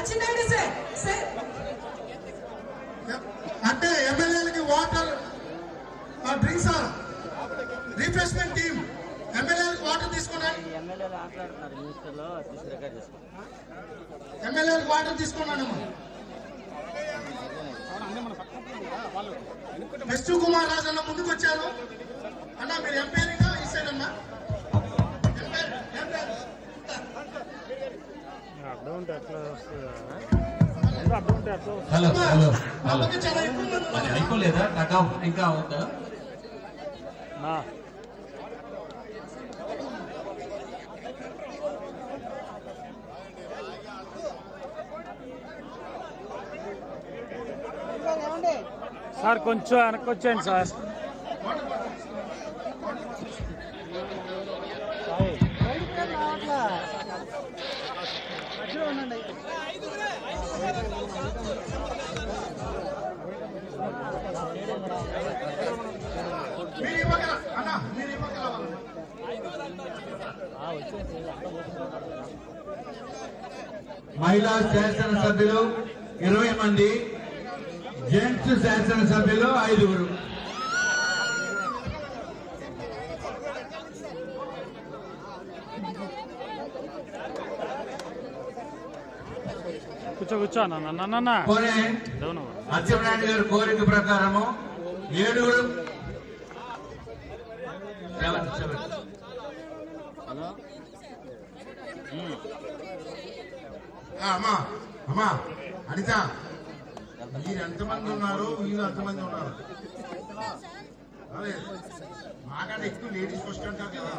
సచ్చినాయుడు sir అంటే ఎమ్మెల్యేలకి water drinks or refreshment team ఎమ్మెల్యేలకు వాటర్ తీసుకున్నాను. ఎమ్మెల్యేలకు వాటర్ తీసుకున్నాను. ఎస్ కుమార్ రాజు అన్న ముందుకు వచ్చారు. అన్న మీరు ఎంపైరీగా ఇస్తారన్నా. హలో హలో హలో అది అయిపోలేదా? ఇంకా అవుతా సార్ కొంచెం వెనక్కి వచ్చేయండి సార్. మహిళా శాసనసభ్యులు 20 మంది, జెంట్స్ శాసనసభ్యులు 5. కూర్చో అచ్చెన్నాయుడు గారి కోరిక ప్రకారము 7. అమ్మా అమ్మా అనిత, మీరు ఎంతమంది ఉన్నారు? వీళ్ళు ఎంతమంది ఉన్నారు? అదే మాకంటే ఎక్కువ లేడీస్ ఫస్ట్ అంటారు కదా.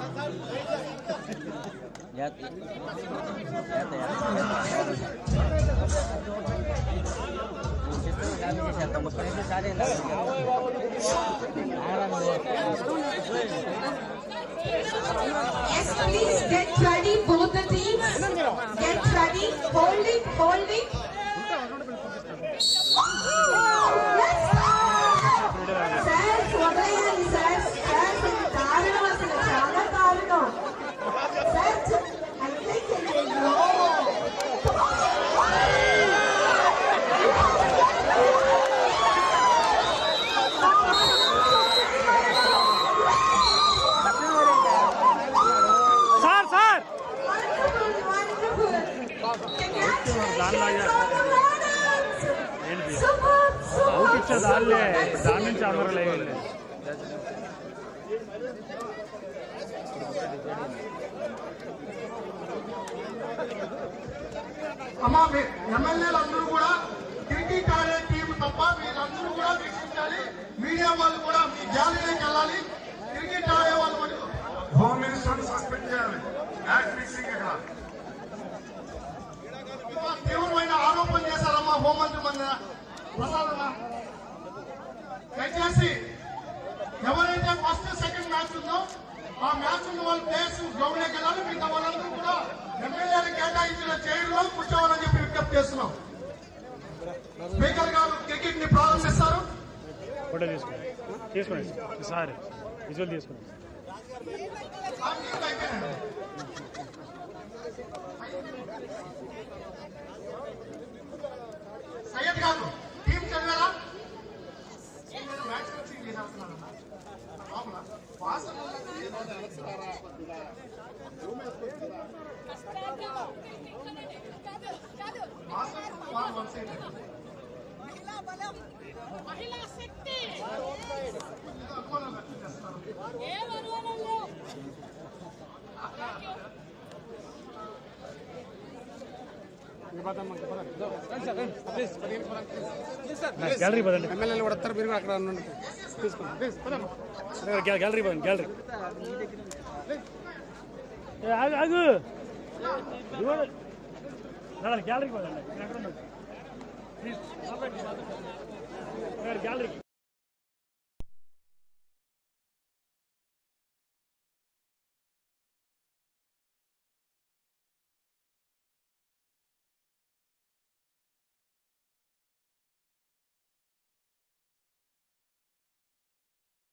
Yes, please get ready, both the teams. Get ready. Hold it, hold it. Let's go! Sir, వదలయ్యాలి సార్. సార్ దారుణం, అసలు చాలా దారుణం సార్. దాని నుంచి అందరూ లేదు. అమ్మా ఎమ్మెల్యేలు అందరూ కూడా క్రికెట్ ఆడే టీం తప్ప వీళ్ళందరూ కూడా వీక్షించాలి. మీడియా వాళ్ళు కూడా మీ గ్యాలరీకి వెళ్ళాలి. క్రికెట్ ఆడే వాళ్ళు మటుకు హోమ్ మినిస్టర్ సస్పెండ్ చేయాలి. మ్యాచ్ ఫిక్సింగ్ ఇక్కడ తీవ్రమైన ఆరోపణలు చేశారమ్మా హోంమంత్రి మన ప్రసాద్. దయచేసి ఎవరైతే ఫస్ట్ సెకండ్ మ్యాచ్ ఉందో ఆ మ్యాచ్ ఉన్న వాళ్ళు ప్లేయర్స్ గ్రౌండ్ లోకి వెళ్ళాలి. మిగతా వాళ్ళందరూ కూడా ఎమ్మెల్యేలు కేటాయించిన చైర్లో కూర్చోవాలని చెప్పి విజ్ఞప్తి చేస్తున్నాం. స్పీకర్ గారు క్రికెట్ ని ప్రారంభిస్తారు. ఫోటో తీసుకోండి సార్, విజువల్ తీసుకోండి. సయ్యద్ గారు టీం చదివారా? మ్యాచ్ ఫిక్సింగ్ చేసేస్తున్నాను. మహిళా శక్తి గ్యాలరీ పదండి. ఎమ్మెల్యేలు కూడా వస్తారు, మీరు కూడా అక్కడ తీసుకోండి. గ్యాలరీ పదండి. గ్యాలరీ ఆగు గ్యాలరీకి పదండి. గ్యాలరీకి